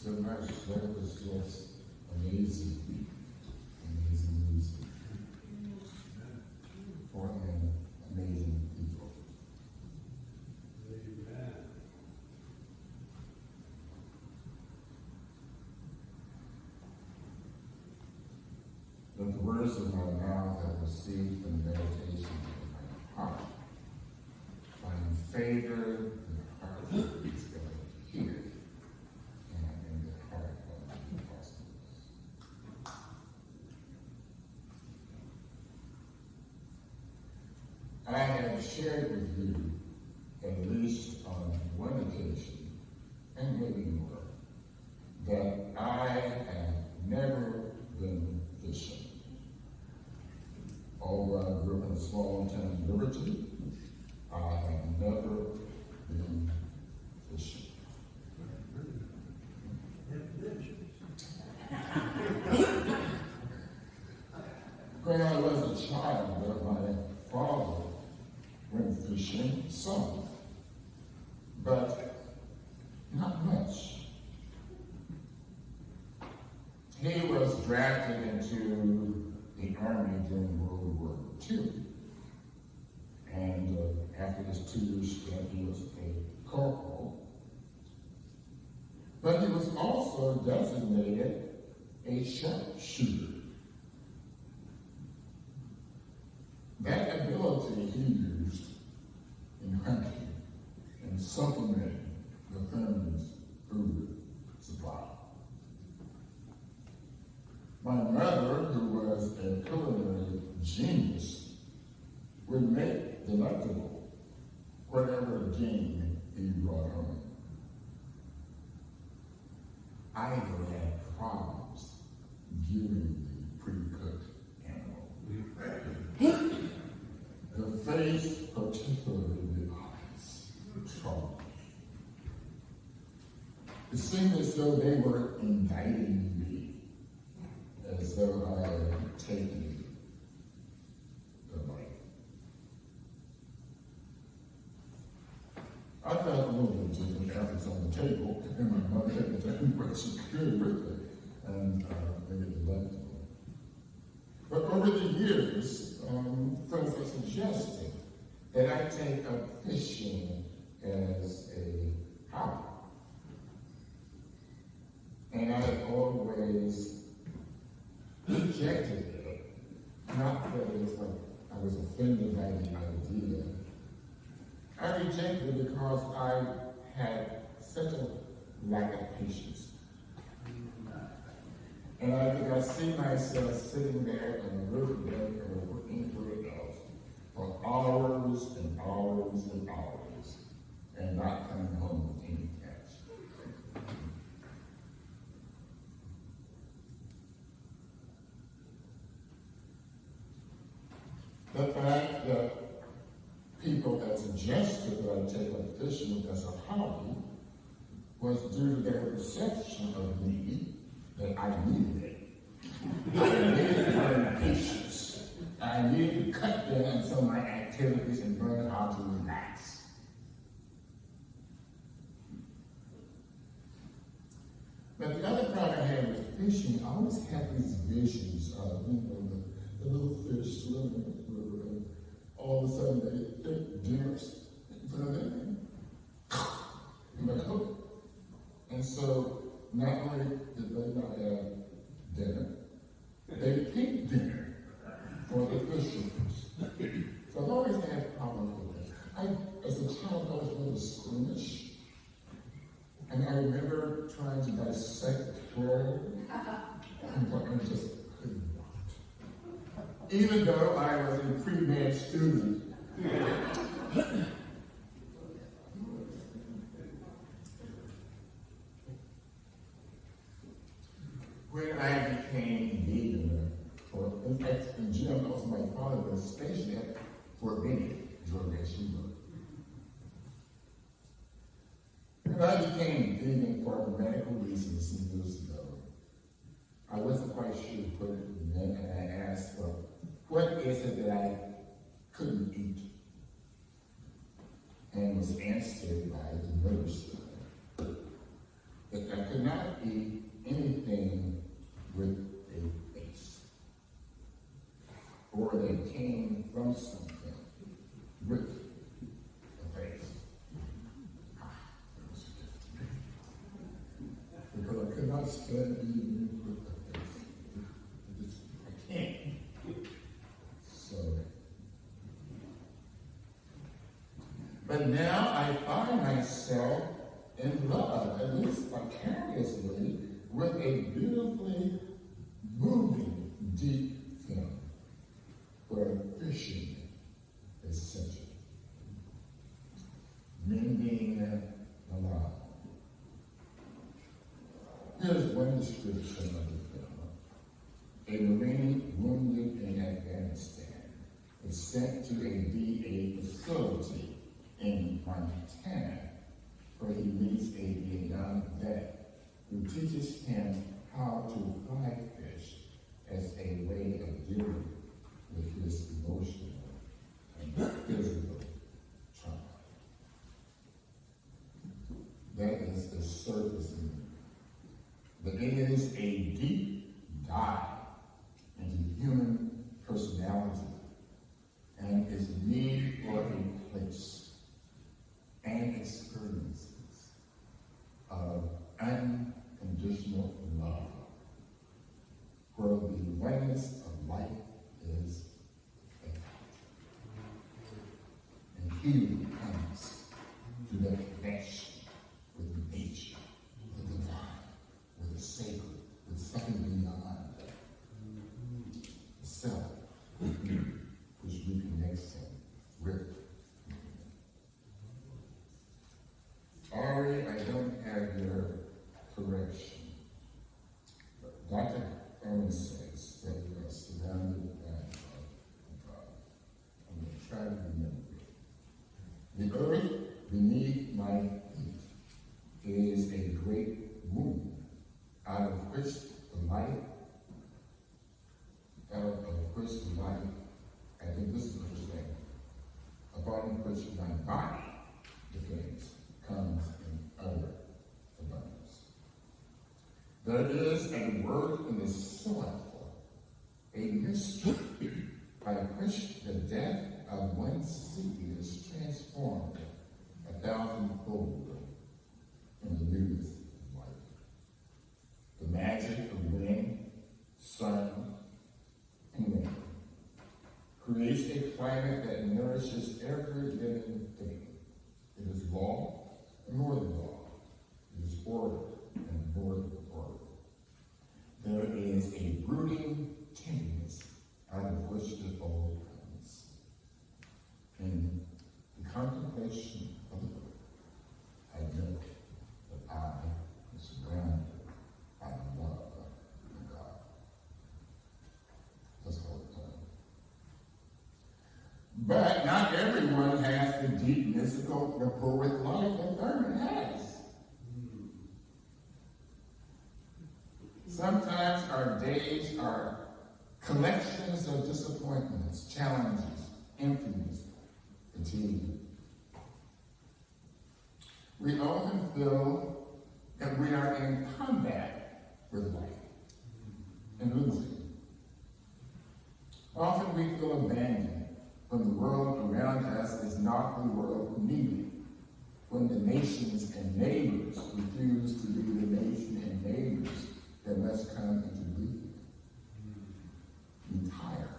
so much. That was just amazing, amazing music for an amazing people. Amen. Let the words of my mouth have received the meditation of my heart. Find favor in the heart of these going to hear, and in the heart of the apostles. I have shared with you, at least on one occasion, and maybe more, that I have never been fishing. Although I grew up in a small town, Liberty, I have never been fishing. When I was a child, my father went fishing some, but not much. He was drafted into the Army during World War II. And after his 2-year stint, he was a corporal. But he was also designated a sharpshooter. That ability he used in hunting and supplementing the family's food supply. My mother, who was a culinary genius, would make delectable whatever game he brought home. I had problems giving the pre-cooked animal. The face, particularly the eyes, troubled me. It seemed as though they were indicting me, as though I had taken the life. I felt a little bit different after it's on the table, and my mother had done what she could with it, and made it delectable. But over the years, friends have suggested that I take up fishing as a hobby. And I have always rejected it. Not that it was like I was offended by the idea. I rejected it because I had such a lack of patience. And I see myself sitting there in a riverbank or anywhere else for hours and hours and hours and not coming home with any catch. The fact that people had suggested that I take up fishing as a hobby was due to their perception of me that I needed it. I needed to learn patience. I needed to cut down some of my activities and learn how to relax. But the other problem I had with fishing, I always had these visions of, the little fish swimming in the river, and all of a sudden they dinners in front of them, and they hook. And so not only did they not have dinner, they picked dinner for the fishermen. So I've always had problems with this. As a child, I was really squeamish. And I remember trying to dissect fur, and I just could not. Even though I was a pre-med student. When I became vegan, in fact, in gym, also my father was stationed for many drug yeshiva. When I became vegan for medical reasons some years ago, I wasn't quite sure to put it in there, and I asked, well, what is it that I couldn't eat? And was answered by the nurse that I could not not eat anything with a face, or that came from something with a face. Because I could not stand eating with a face. I can't. So, but now I find myself in love, at least vicariously, with a beautifully moving, deep film where fishing is central. Mending the line. Here's one description of the film. A Marine wounded in Afghanistan is sent to a VA facility in Montana, where he meets a Vietnam vet who teaches him how to fly fish as a way of dealing with his emotional and physical trauma. That is the surface meaning. But it is a deep dive into human personality and its need for a place and experiences of unconditional love, where the oneness of life is a fact. And healing comes to that connection with nature, with the divine, with the sacred, with something beyond the self, which reconnects him with. Ari, I don't have your correction. But Dr. Owen says that we are surrounded by God. I'm going to try to remember it. The earth beneath my feet is a great womb, out of which the life, I think this is the first thing, upon which my body depends, comes in utter abundance. There is a word in the soil, a mystery, by which the death of one seed is transformed 1,000-fold in the newness of life. The magic of wind, sun, and rain creates a climate that nourishes every living thing. It is law and more than law. It is order and more than order. There is a brooding tenderness out of which the old comes. In the contemplation of the book, I know that I am surrounded by the love of God. Let's hold it time. But not everyone has the deep mystical rapport with life that Thurman has. Sometimes our days are collections of disappointments, challenges, emptiness, fatigue. We often feel that we are in combat with life and losing. Often we feel abandoned when the world around us is not the world we needed, when the nations and neighbors refuse to be the nation and neighbors that must come into being. We tire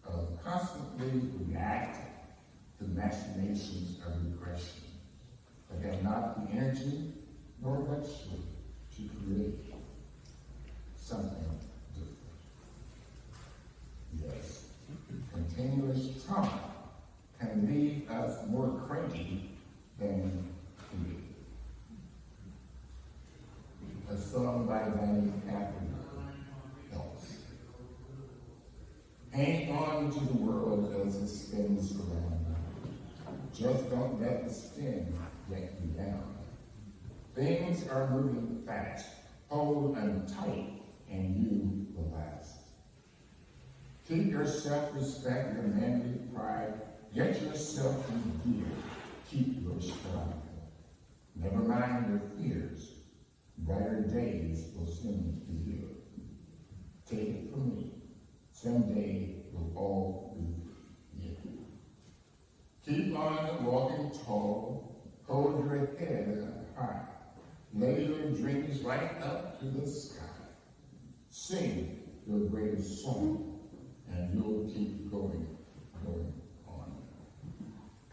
of constantly reacting to machinations of repression that have not the energy nor luxury to create something different. Yes, continuous trauma can leave us more cranky than creative. A song by Danny Kaepernick helps. Hang on to the world as it spins around you. Just don't let the spin get you down. Things are moving fast. Hold on tight, and you will last. Keep your self-respect, your manly pride. Get yourself in gear. Keep your stride. Never mind your fears. Brighter your days will soon be here. Take it from me, someday we'll all be here. Keep on walking tall, hold your head high, lay your dreams right up to the sky. Sing your greatest song, and you'll keep going on.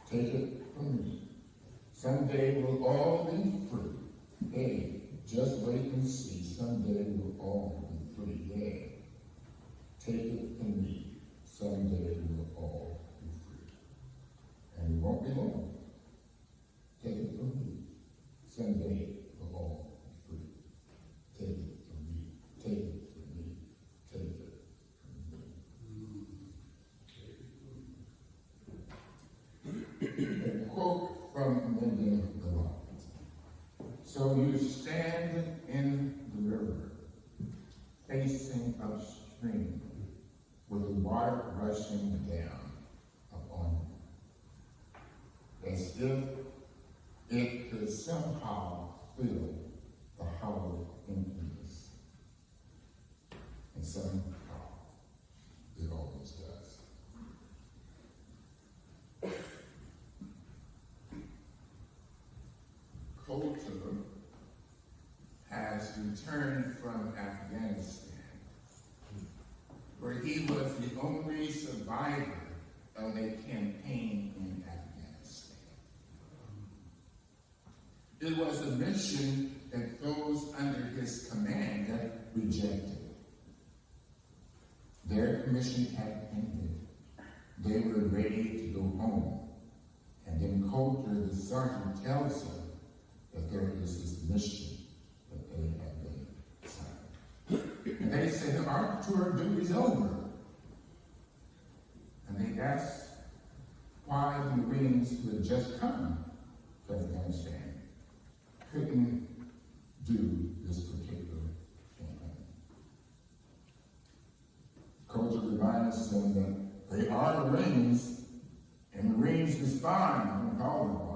Take it from me, someday we'll all be free. Hey, just wait and see, someday we'll all be free. Yeah. Take it from me, someday we'll all be free. And we won't be long. Take it from me, someday we'll all be free. Take it from me, take it from me, take it from me. A quote from Mending. So you stand in the river, facing upstream, with the water rushing down upon you, as if it could somehow fill the hollow emptiness. And somehow it always does. Culture has returned from Afghanistan, where he was the only survivor of a campaign in Afghanistan. It was a mission that those under his command rejected. Their commission had ended. They were ready to go home. And then Coulter, the sergeant, tells them that there is this mission that they have been assigned. And they said, our tour of duty is over. And they asked why the Marines who had just come to Afghanistan couldn't do this particular campaign. Coulter reminds them that they are Marines, and Marines respond when called upon.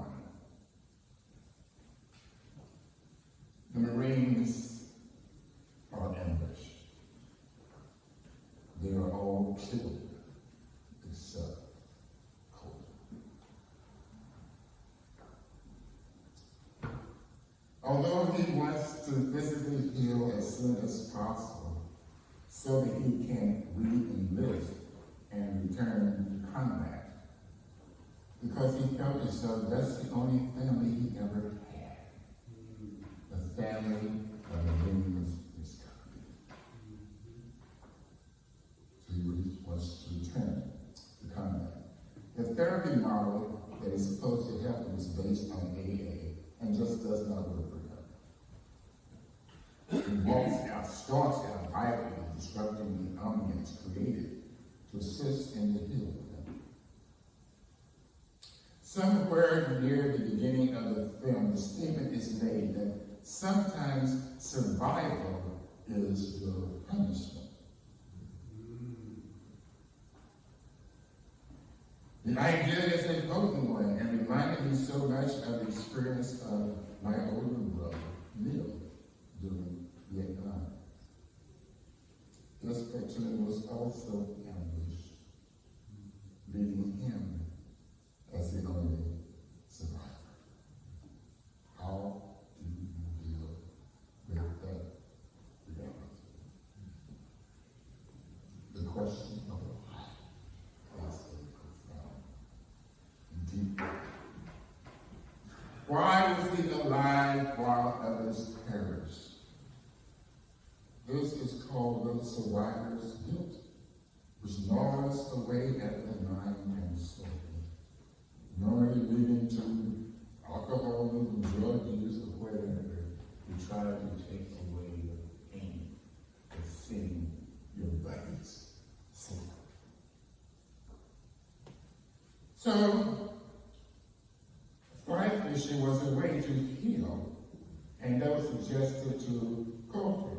The Marines are ambushed. They are all killed except Coulter. Although he wants to physically heal as soon as possible so that he can re-enlist and return to combat, because he felt as though that's the only family he ever had. The family of the Marines is coming. So he wants to return to combat. The therapy model that is supposed to help him is based on AA and just does not work for him. He walks out, starts out violently disrupting the ambience created to assist in the healing. Somewhere near the beginning of the film, the statement is made that sometimes survival is your punishment. The idea is a potent one and reminded me so much of the experience of my older brother, Neil, during Vietnam. This platoon was also ambushed, leaving him as the only survivor. How do you deal with that reality? The question of why is a profound and deep. Why was he alive while others perished? This is called the survivor's guilt, which gnaws away at the mind and soul, normally leading to alcoholism, drug use, or whatever. You try to take away the pain of seeing your buddies suffer. So, fly fishing was a way to heal, and that was suggested to Coulter.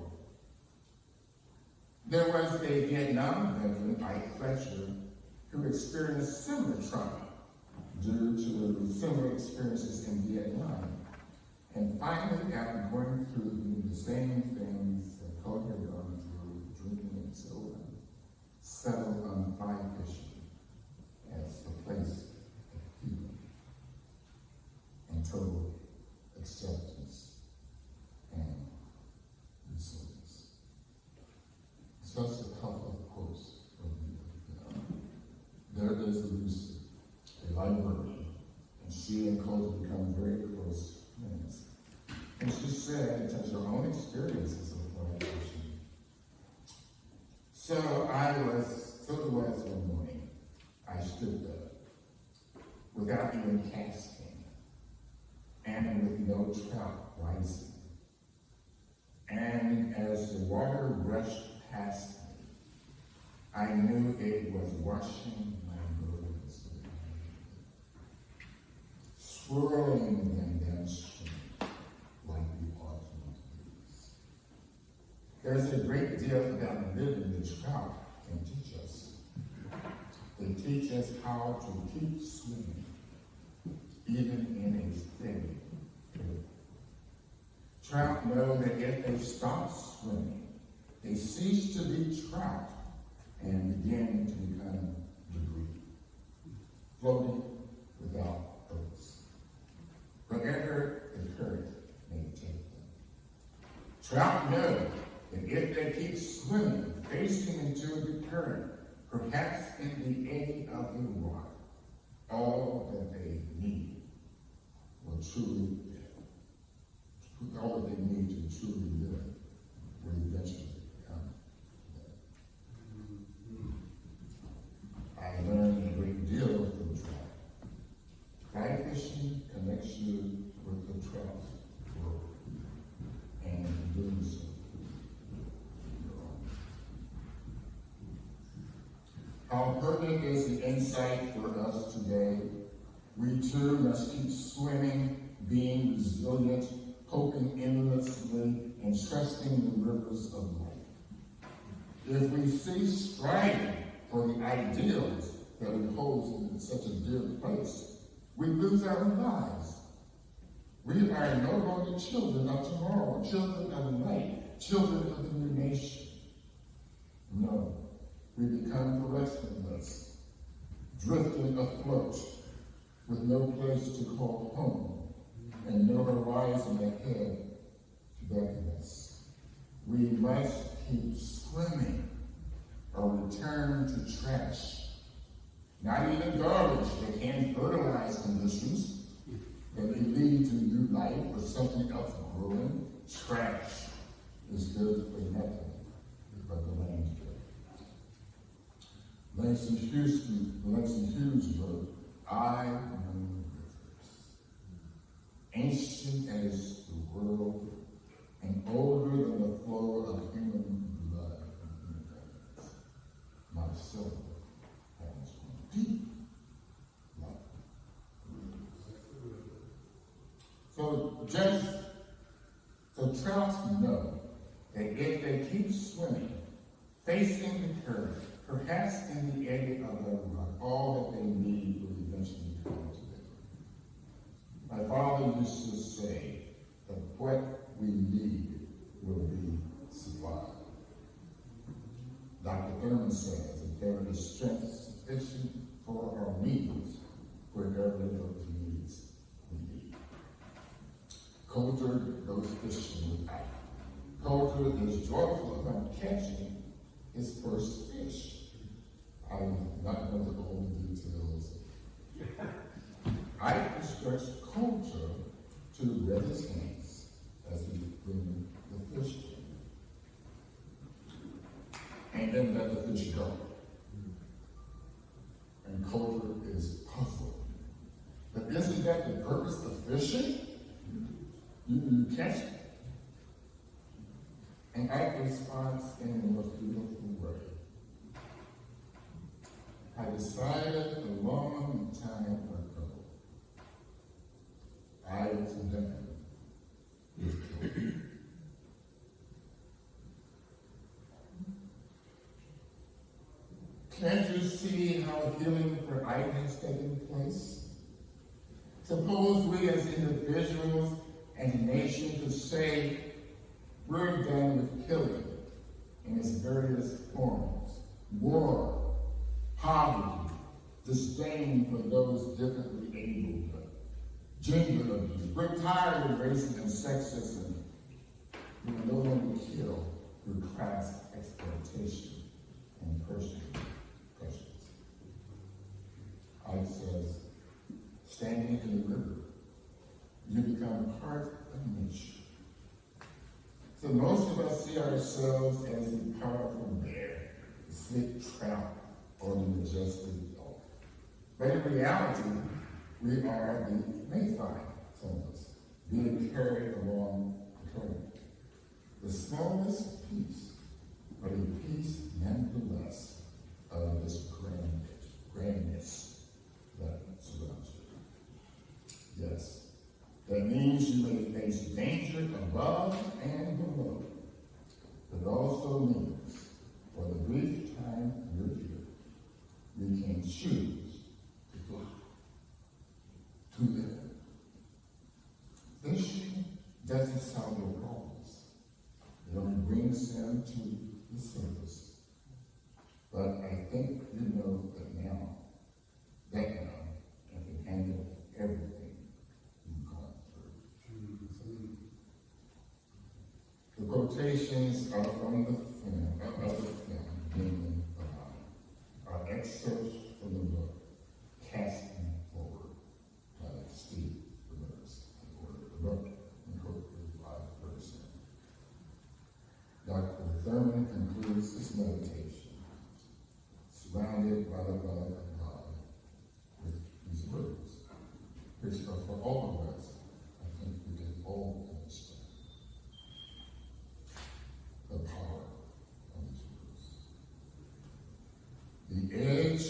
There was a Vietnam veteran, Ike Fletcher, who experienced similar trauma due to similar experiences in Vietnam. And finally, after going through the the same things that Cody had gone through, drinking and so on, settled on fly fishing as the place of healing and total acceptance and resilience. Just a couple of quotes from the There is Lucy, a librarian, and she and Cody become very close friends. And she said, it was her own experiences of fly fishing. So it was one morning, I stood up without even casting and with no trout rising. And as the water rushed past me, I knew it was washing my burdens away, swirling them downstream like the autumn leaves. There's a great deal about living the trout can teach us. They teach us how to keep swimming, even in a steady current. Trout know that if they stop swimming, they cease to be trout and begin to become debris, floating without purpose, wherever the current may take them. Trout know that if they keep swimming, facing into the current, perhaps in the eddy of the water, all that they need will truly live. All that they need to truly live will eventually come to them. I learned a great deal from trout. Fly fishing connects you with the trout world, and in doing so, how pertinent is the insight for us today? We too must keep swimming, being resilient, hoping endlessly, and trusting the rivers of life. If we cease striving for the ideals that we hold in such a dear place, we lose our lives. We are no longer children of tomorrow, children of the night, children of the new nation. No. We become directionless, drifting afloat with no place to call home and no horizon ahead to beckon us. We must keep swimming or return to trash. Not even garbage that can fertilize conditions that may lead to new life or something else growing. Trash is good for nothing but the landfill. Langston Hughes wrote, I know rivers, ancient as the world, and older than the flow of human blood in the veins. My soul has one deep like rivers. So trouts know that if they keep swimming, facing the current, perhaps in the eddy of their run, all that they need will eventually come to them. My father used to say that what we need will be supplied. Dr. Thurman says that there is strength sufficient for our needs, wherever those needs we need. Coulter goes fishing with Ike. Coulter is joyful about catching his first fish. I will not know all the details. I instructs Coulter to wet his hands as we bring the fish in, and then let the fish go. And Coulter is puzzled. But isn't that the purpose of fishing? You catch it. And Ike responds in the most beautiful way. I decided a long time ago I was done with killing. Can't you see how healing for Ike has taken place? Suppose we as individuals and nation could say, We're done with killing in its various forms. War, poverty, disdain for those differently able, gender abuse. We're tired of racism and sexism. We no longer kill through class exploitation and personal pressures. Ike says, standing in the river, you become part of nature. So most of us see ourselves as the powerful bear, the slick trout, or the majestic dog. But in reality, we are the mayfly, some of us, being carried along the current. The smallest piece, but a piece nonetheless of this grandness that surrounds you. Yes, that means you may face danger above and below. But it also means, for the brief time you're here, we can choose to fly, to live. Fishing doesn't solve your problems. It only brings them to the surface. But I think you know that now, I can handle everything you've gone through. The quotations are from the film, Mending, are excerpts from the book, Casting Forward, by Steve Ramirez. The book incorporated by Dorsey. Dr. Thurman concludes this meditation, surrounded by the love of God, with these words, which are for all of us. I think we can all understand the power of these words. The edge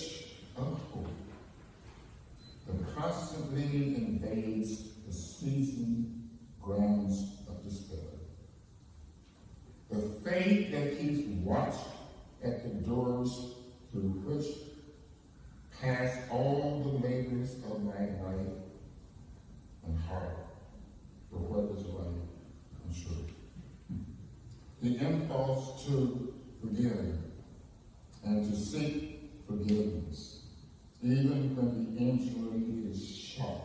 of hope that constantly invades the seasoned grounds of despair. The faith that keeps watch at the doors through which pass all the labors of my life and heart for what is right and true. The impulse to forgive and to seek forgiveness, even when the injury is sharp